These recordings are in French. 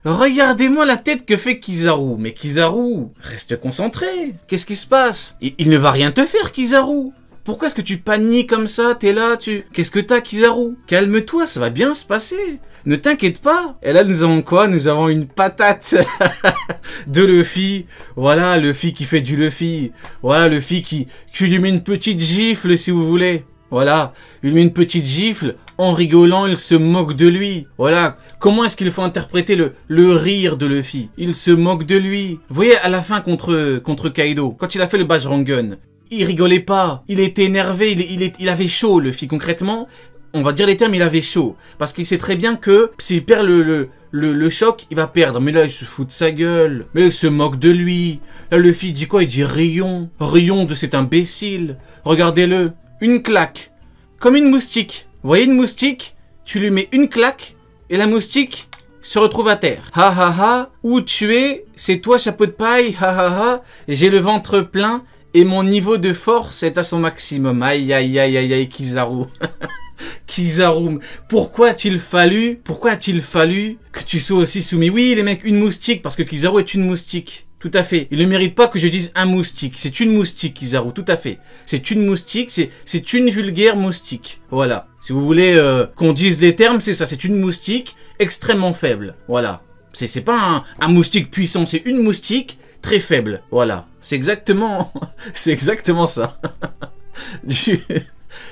Regardez-moi la tête que fait Kizaru. Mais Kizaru, reste concentré. Qu'est-ce qui se passe? Il ne va rien te faire, Kizaru. Pourquoi est-ce que tu paniques comme ça? T'es là, Qu'est-ce que t'as, Kizaru? Calme-toi, ça va bien se passer. Ne t'inquiète pas. Et là, nous avons quoi? Nous avons une patate de Luffy. Voilà, Luffy qui fait du Luffy. Voilà, Luffy qui lui met une petite gifle, si vous voulez. Voilà, il lui met une petite gifle. En rigolant, il se moque de lui. Voilà, comment est-ce qu'il faut interpréter le rire de Luffy? Il se moque de lui. Vous voyez, à la fin contre Kaido, quand il a fait le Bajrangun, il rigolait pas. Il était énervé, il avait chaud, Luffy, concrètement. On va dire les termes, il avait chaud. Parce qu'il sait très bien que s'il perd le choc, il va perdre. Mais là, il se fout de sa gueule. Mais là, il se moque de lui. Là, Luffy dit quoi? Il dit rayon. Rayon de cet imbécile. Regardez-le. Une claque. Comme une moustique. Vous voyez une moustique? Tu lui mets une claque et la moustique se retrouve à terre. Ha ha ha. Où tu es? C'est toi, chapeau de paille. Ha ha ha. J'ai le ventre plein et mon niveau de force est à son maximum. Aïe aïe aïe aïe aïe, Kizaru. Kizaru, pourquoi a-t-il fallu que tu sois aussi soumis? Oui, les mecs, une moustique, parce que Kizaru est une moustique. Tout à fait. Il ne mérite pas que je dise un moustique. C'est une moustique, Kizaru, tout à fait. C'est une moustique, c'est une vulgaire moustique. Voilà. Si vous voulez qu'on dise les termes, c'est ça. C'est une moustique extrêmement faible. Voilà. C'est pas un moustique puissant, c'est une moustique très faible. Voilà. C'est exactement ça.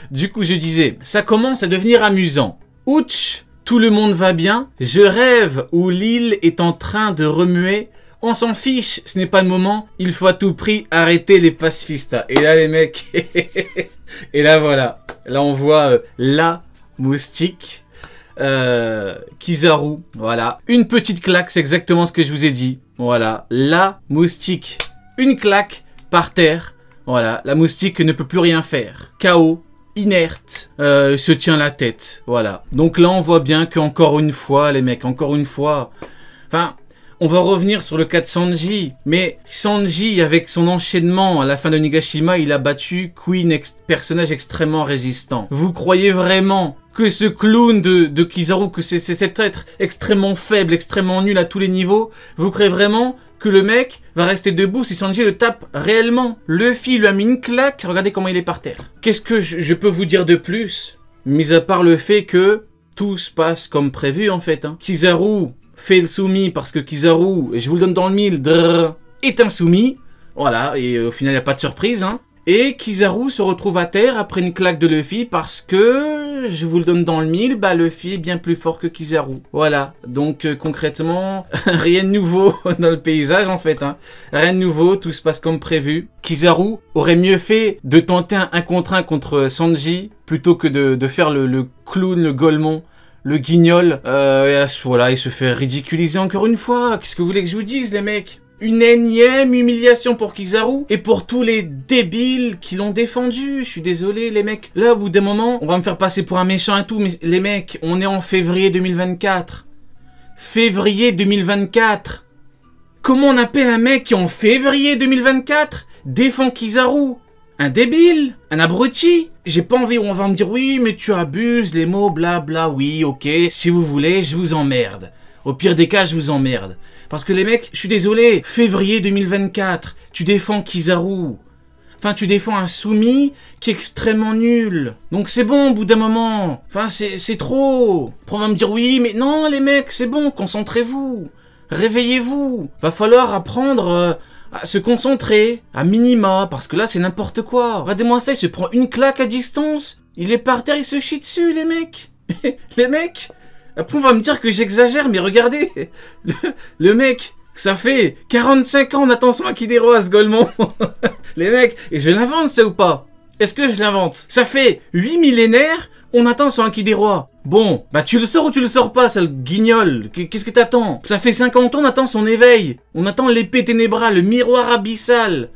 Du coup, je disais, ça commence à devenir amusant. Ouch, tout le monde va bien. Je rêve où l'île est en train de remuer. On s'en fiche, ce n'est pas le moment. Il faut à tout prix arrêter les pacifistas. Et là, les mecs, et là, voilà. Là, on voit la moustique. Kizaru, voilà. Une petite claque, c'est exactement ce que je vous ai dit. Voilà, la moustique. Une claque par terre. Voilà, la moustique ne peut plus rien faire. KO. Inerte, se tient la tête, voilà. Donc là, on voit bien qu'encore une fois, les mecs, encore une fois, enfin, on va revenir sur le cas de Sanji, mais Sanji, avec son enchaînement à la fin de Nigashima, il a battu Queen, personnage extrêmement résistant. Vous croyez vraiment que ce clown de Kizaru, que c'est cet être extrêmement faible, extrêmement nul à tous les niveaux, vous croyez vraiment que le mec va rester debout si Sanji le tape réellement? Luffy lui a mis une claque, regardez comment il est par terre. Qu'est-ce que je peux vous dire de plus? Mis à part le fait que tout se passe comme prévu en fait. Hein. Kizaru fait le soumis parce que Kizaru, et je vous le donne dans le mille, est un soumis. Voilà, et au final il n'y a pas de surprise. Hein. Et Kizaru se retrouve à terre après une claque de Luffy parce que, je vous le donne dans le mille, bah Luffy est bien plus fort que Kizaru. Voilà, donc concrètement, rien de nouveau dans le paysage en fait. Hein. Rien de nouveau, tout se passe comme prévu. Kizaru aurait mieux fait de tenter un contre 1 contre Sanji plutôt que de faire le clown, le golemon, le guignol. Voilà, il se fait ridiculiser encore une fois. Qu'est-ce que vous voulez que je vous dise les mecs? Une énième humiliation pour Kizaru et pour tous les débiles qui l'ont défendu. Je suis désolé les mecs. Là au bout d'un moment, on va me faire passer pour un méchant et tout. Mais les mecs, on est en février 2024. Février 2024. Comment on appelle un mec qui en février 2024 défend Kizaru? Un débile? Un abruti? J'ai pas envie, on va me dire oui mais tu abuses, les mots blabla, oui ok. Si vous voulez, je vous emmerde. Au pire des cas, je vous emmerde. Parce que les mecs, je suis désolé, février 2024, tu défends Kizaru. Enfin, tu défends un soumis qui est extrêmement nul. Donc c'est bon, au bout d'un moment. Enfin, c'est trop. On va me dire oui, mais non les mecs, c'est bon, concentrez-vous. Réveillez-vous. Va falloir apprendre à se concentrer, à minima, parce que là, c'est n'importe quoi. Regardez-moi ça, il se prend une claque à distance. Il est par terre, il se chie dessus, les mecs. Les mecs. Après, on va me dire que j'exagère, mais regardez, le mec, ça fait 45 ans, on attend son Akidero à ce golemon. Les mecs, et je l'invente ça ou pas? Est-ce que je l'invente? Ça fait 8 millénaires, on attend son Akidero. Bon, bah tu le sors ou tu le sors pas, sale guignol? Qu'est-ce que t'attends? Ça fait 50 ans, on attend son éveil. On attend l'épée ténébrale, le miroir abyssal.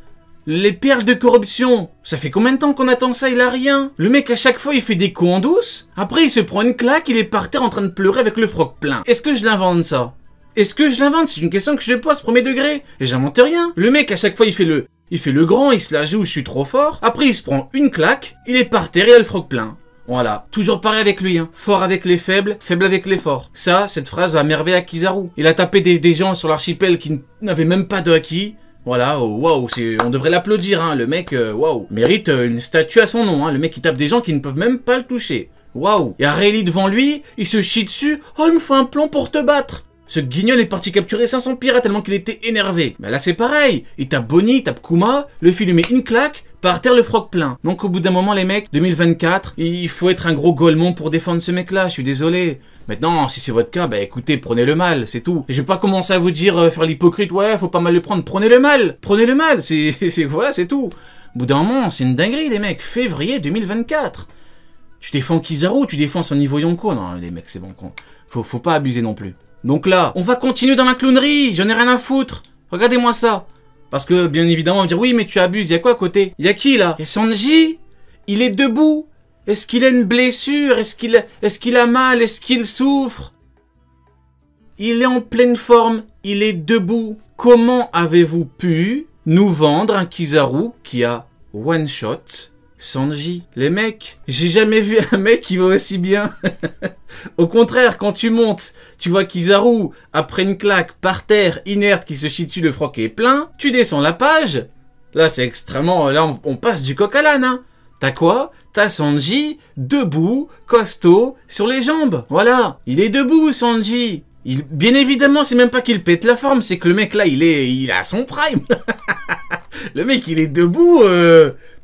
Les perles de corruption. Ça fait combien de temps qu'on attend ça? Il a rien. Le mec, à chaque fois, il fait des coups en douce. Après, il se prend une claque, il est par terre en train de pleurer avec le froc plein. Est-ce que je l'invente, ça? Est-ce que je l'invente? C'est une question que je pose, premier degré. Et j'invente rien. Le mec, à chaque fois, il fait le grand, il se la joue, je suis trop fort. Après, il se prend une claque, il est par terre et il a le froc plein. Voilà. Toujours pareil avec lui, hein. Fort avec les faibles, faible avec les forts. Ça, cette phrase va merveiller à Kizaru. Il a tapé des gens sur l'archipel qui n'avaient même pas de haki. Voilà, oh, waouh, on devrait l'applaudir, hein. Le mec, waouh, mérite une statue à son nom, hein. Le mec, il tape des gens qui ne peuvent même pas le toucher. Waouh. Il y a Rayleigh devant lui, il se chie dessus. Oh, il me faut un plan pour te battre. Ce guignol est parti capturer 500 pirates tellement qu'il était énervé. Bah là c'est pareil, il tape Bonnie, il tape Kuma, le fil lui met une claque, par terre le froc plein. Donc au bout d'un moment les mecs, 2024, il faut être un gros golemon pour défendre ce mec là, je suis désolé. Maintenant, si c'est votre cas, bah écoutez, prenez le mal, c'est tout. Et je vais pas commencer à vous dire, faire l'hypocrite, ouais, faut pas mal le prendre, prenez le mal, voilà, c'est tout. Au bout d'un moment, c'est une dinguerie les mecs, février 2024. Tu défends Kizaru, tu défends son niveau Yonko, non les mecs c'est bon, faut pas abuser non plus. Donc là, on va continuer dans la clownerie, j'en ai rien à foutre. Regardez-moi ça. Parce que, bien évidemment, on va dire, oui, mais tu abuses, il y a quoi à côté? Il y a qui, là? Il y a Sanji. Il est debout. Est-ce qu'il a une blessure? Est-ce qu'il a mal? Est-ce qu'il souffre? Il est en pleine forme. Il est debout. Comment avez-vous pu nous vendre un Kizaru qui a one-shot Sanji? Les mecs, j'ai jamais vu un mec qui va aussi bien. Au contraire, quand tu montes, tu vois Kizaru, après une claque, par terre, inerte, qui se chie dessus, le froc est plein, tu descends la page. Là, c'est extrêmement... Là, on passe du coq à l'âne, hein. T'as quoi? T'as Sanji, debout, costaud, sur les jambes. Voilà, il est debout, Sanji. Bien évidemment, c'est même pas qu'il pète la forme, c'est que le mec, là, il a son prime. Le mec, il est debout...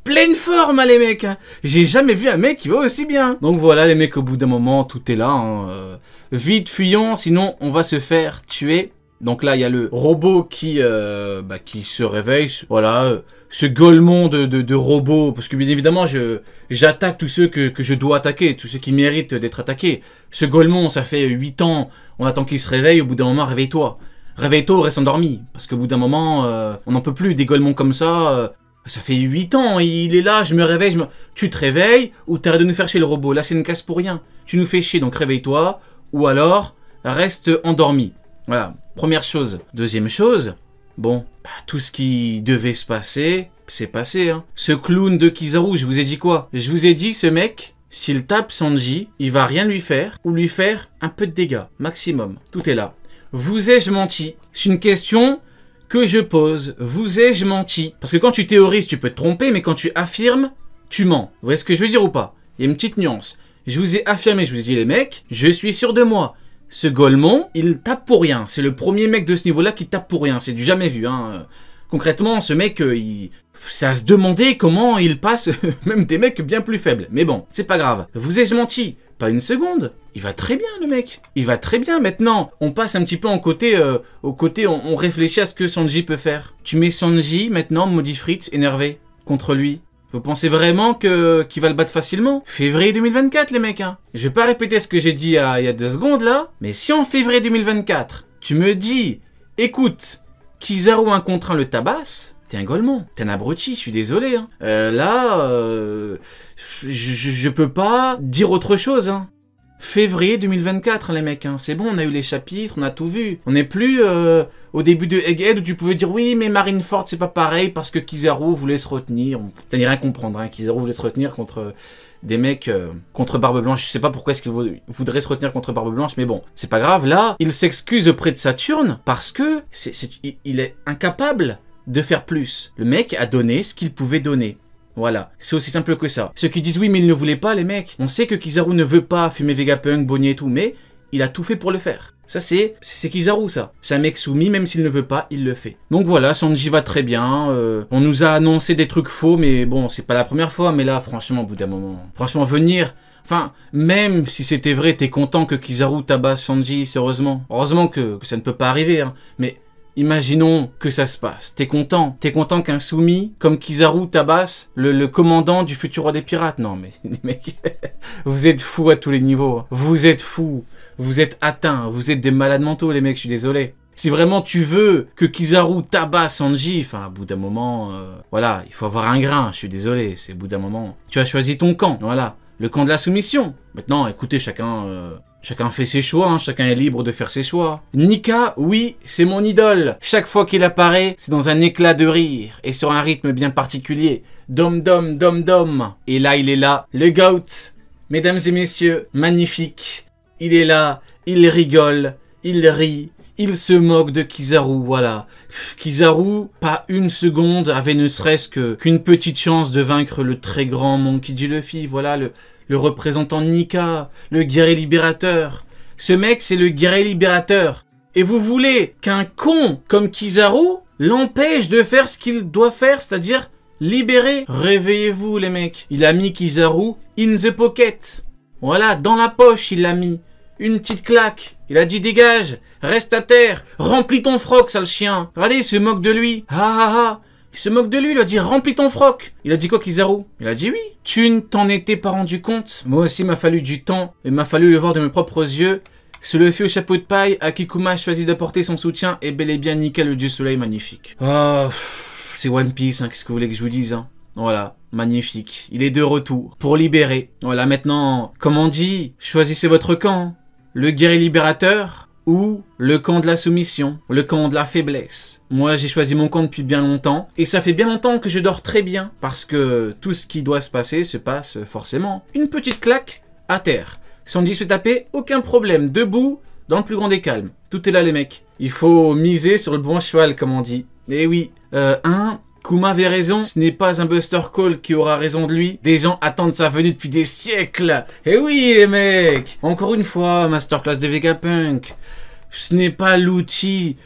Pleine forme, hein, les mecs. Hein. J'ai jamais vu un mec qui va aussi bien. Donc voilà, les mecs, au bout d'un moment, tout est là. Hein. Vite, fuyons, sinon on va se faire tuer. Donc là, il y a le robot qui se réveille. Voilà, ce golemon de robot. Parce que bien évidemment, j'attaque tous ceux que je dois attaquer. Tous ceux qui méritent d'être attaqués. Ce golemon, ça fait 8 ans. On attend qu'il se réveille. Au bout d'un moment, réveille-toi. Réveille-toi, reste endormi. Parce qu'au bout d'un moment, on n'en peut plus. Des golemons comme ça... Ça fait 8 ans, il est là, je me réveille, Tu te réveilles ou t'arrêtes de nous faire chier le robot. Là, c'est une casse pour rien. Tu nous fais chier, donc réveille-toi. Ou alors, reste endormi. Voilà, première chose. Deuxième chose, bon, tout ce qui devait se passer, c'est passé. Hein. Ce clown de Kizaru, je vous ai dit quoi? Je vous ai dit, ce mec, s'il tape Sanji, il va rien lui faire ou lui faire un peu de dégâts, maximum. Tout est là. Vous ai-je menti? C'est une question... que je pose, vous ai-je menti? Parce que quand tu théorises, tu peux te tromper, mais quand tu affirmes, tu mens. Vous voyez ce que je veux dire ou pas? Il y a une petite nuance. Je vous ai affirmé, je vous ai dit les mecs, je suis sûr de moi. Ce golemon, il tape pour rien. C'est le premier mec de ce niveau-là qui tape pour rien. C'est du jamais vu. Hein. Concrètement, ce mec, c'est à se demander comment il passe même des mecs bien plus faibles. Mais bon, c'est pas grave. Vous ai-je menti? Pas une seconde. Il va très bien, le mec. Il va très bien. Maintenant, on passe un petit peu au côté, on réfléchit à ce que Sanji peut faire. Tu mets Sanji, maintenant, Maudit Fritz, énervé, contre lui. Vous pensez vraiment qu'il va le battre facilement? Février 2024, les mecs, hein. Je vais pas répéter ce que j'ai dit il y a 2 secondes, là. Mais si en février 2024, tu me dis, écoute, Kizaru 1 contre 1 le tabasse, t'es un golemon, t'es un abruti, je suis désolé. Hein. Je peux pas dire autre chose. Hein. Février 2024, les mecs. Hein. C'est bon, on a eu les chapitres, on a tout vu. On n'est plus au début de Egghead où tu pouvais dire oui, mais Marineford c'est pas pareil parce que Kizaru voulait se retenir. T'as rien à comprendre. Hein. Kizaru voulait se retenir contre des mecs contre Barbe Blanche. Je sais pas pourquoi est-ce qu'il voudrait se retenir contre Barbe Blanche, mais bon, c'est pas grave. Là, il s'excuse auprès de Saturne parce que il est incapable de faire plus. Le mec a donné ce qu'il pouvait donner. Voilà, c'est aussi simple que ça. Ceux qui disent oui mais il ne voulait pas, les mecs, on sait que Kizaru ne veut pas fumer Vegapunk, Bonnie et tout, mais il a tout fait pour le faire. Ça c'est Kizaru ça. C'est un mec soumis, même s'il ne veut pas, il le fait. Donc voilà, Sanji va très bien, on nous a annoncé des trucs faux, mais bon, c'est pas la première fois, mais là franchement au bout d'un moment, franchement venir... Enfin, même si c'était vrai, t'es content que Kizaru tabasse Sanji, sérieusement. Heureusement que ça ne peut pas arriver, hein, mais... Imaginons que ça se passe. T'es content qu'un soumis comme Kizaru tabasse le commandant du futur roi des pirates. Non mais les mecs, vous êtes fous à tous les niveaux. Vous êtes fous. Vous êtes atteints. Vous êtes des malades mentaux les mecs, je suis désolé. Si vraiment tu veux que Kizaru tabasse Sanji, enfin, au bout d'un moment, voilà, il faut avoir un grain, je suis désolé, c'est au bout d'un moment. Tu as choisi ton camp, voilà, le camp de la soumission. Maintenant, écoutez, chacun fait ses choix, hein, chacun est libre de faire ses choix. Nika, oui, c'est mon idole. Chaque fois qu'il apparaît, c'est dans un éclat de rire et sur un rythme bien particulier. Dom dom dom dom. Et là, il est là, le GOAT. Mesdames et messieurs, magnifique. Il est là, il rigole, il rit, il se moque de Kizaru, voilà. Kizaru, pas une seconde, avait ne serait-ce qu'une petite chance de vaincre le très grand Monkey D. Luffy, voilà, le représentant Nika, le guerrier libérateur. Ce mec, c'est le guerrier libérateur. Et vous voulez qu'un con comme Kizaru l'empêche de faire ce qu'il doit faire, c'est-à-dire libérer? Réveillez-vous les mecs. Il a mis Kizaru in the pocket. Voilà, dans la poche il l'a mis. Une petite claque. Il a dit dégage, reste à terre, remplis ton froc sale chien. Regardez, il se moque de lui. Ah ah ah. Il se moque de lui, il a dit remplis ton froc. Il a dit quoi Kizaru? Il a dit oui. Tu ne t'en étais pas rendu compte? Moi aussi il m'a fallu du temps. Il m'a fallu le voir de mes propres yeux. Se le fait au chapeau de paille, Akikuma choisit d'apporter son soutien et bel et bien Nika le dieu soleil magnifique. Oh, c'est One Piece, hein, qu'est-ce que vous voulez que je vous dise, hein. Voilà, magnifique. Il est de retour pour libérer. Voilà, maintenant, comme on dit, choisissez votre camp. Le guerrier libérateur ou le camp de la soumission, le camp de la faiblesse. Moi, j'ai choisi mon camp depuis bien longtemps et ça fait bien longtemps que je dors très bien parce que tout ce qui doit se passer se passe forcément. Une petite claque à terre. Sanji se fait taper, aucun problème, debout, dans le plus grand des calmes. Tout est là les mecs. Il faut miser sur le bon cheval comme on dit. Et oui, Kuma avait raison, ce n'est pas un Buster Call qui aura raison de lui. Des gens attendent sa venue depuis des siècles. Et oui les mecs. Encore une fois, masterclass de Vegapunk. Ce n'est pas l'outil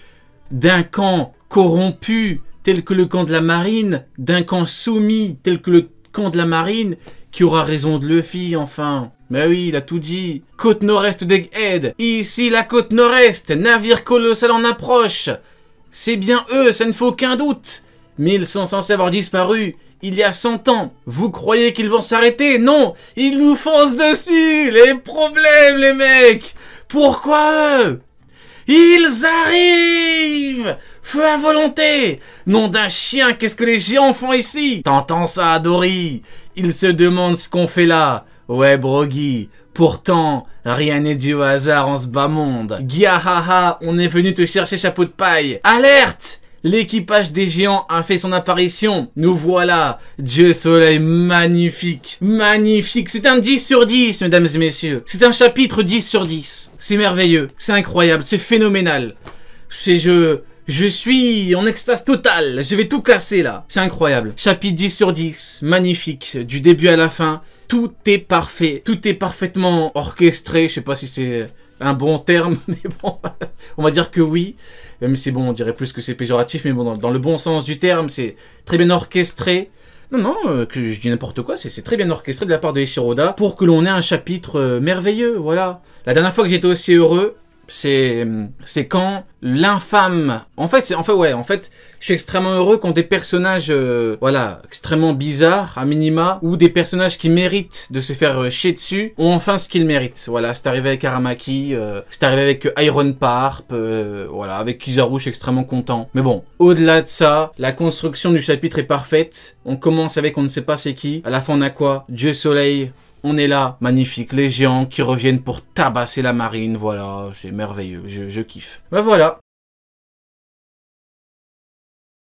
d'un camp corrompu tel que le camp de la marine, d'un camp soumis tel que le camp de la marine qui aura raison de Luffy enfin. Mais oui, il a tout dit. Côte nord-est d'Egghead. Ici la côte nord-est. Navire colossal en approche. C'est bien eux, ça ne fait aucun doute. Mais ils sont censés avoir disparu il y a 100 ans. Vous croyez qu'ils vont s'arrêter? Non, ils nous foncent dessus. Les problèmes, les mecs. Pourquoi eux? Ils arrivent. Feu à volonté. Nom d'un chien, qu'est-ce que les géants font ici? T'entends ça, Dory? Ils se demandent ce qu'on fait là. Ouais, Brogy. Pourtant, rien n'est dû au hasard en ce bas monde. Giahaha, on est venu te chercher chapeau de paille. Alerte! L'équipage des géants a fait son apparition. Nous voilà. Dieu soleil magnifique. Magnifique. C'est un 10 sur 10, mesdames et messieurs. C'est un chapitre 10 sur 10. C'est merveilleux. C'est incroyable. C'est phénoménal. Je suis en extase totale. Je vais tout casser là. C'est incroyable. Chapitre 10 sur 10. Magnifique. Du début à la fin. Tout est parfait. Tout est parfaitement orchestré. Je sais pas si c'est un bon terme, mais bon, on va dire que oui. Même si bon, on dirait plus que c'est péjoratif, mais bon, dans le bon sens du terme, c'est très bien orchestré. Non, que je dis n'importe quoi, c'est très bien orchestré de la part de Eiichiro pour que l'on ait un chapitre merveilleux, voilà. La dernière fois que j'étais aussi heureux, c'est quand l'infâme... En fait, je suis extrêmement heureux quand des personnages, voilà, extrêmement bizarres, à minima, ou des personnages qui méritent de se faire chier dessus, ont enfin ce qu'ils méritent. Voilà, c'est arrivé avec Aramaki, c'est arrivé avec Iron Parp, voilà, avec Kizaru, je suis extrêmement content. Mais bon, au-delà de ça, la construction du chapitre est parfaite. On commence avec on ne sait pas c'est qui. À la fin, on a quoi? Dieu Soleil. On est là, magnifique, les géants qui reviennent pour tabasser la marine, voilà, c'est merveilleux, je kiffe. Ben voilà,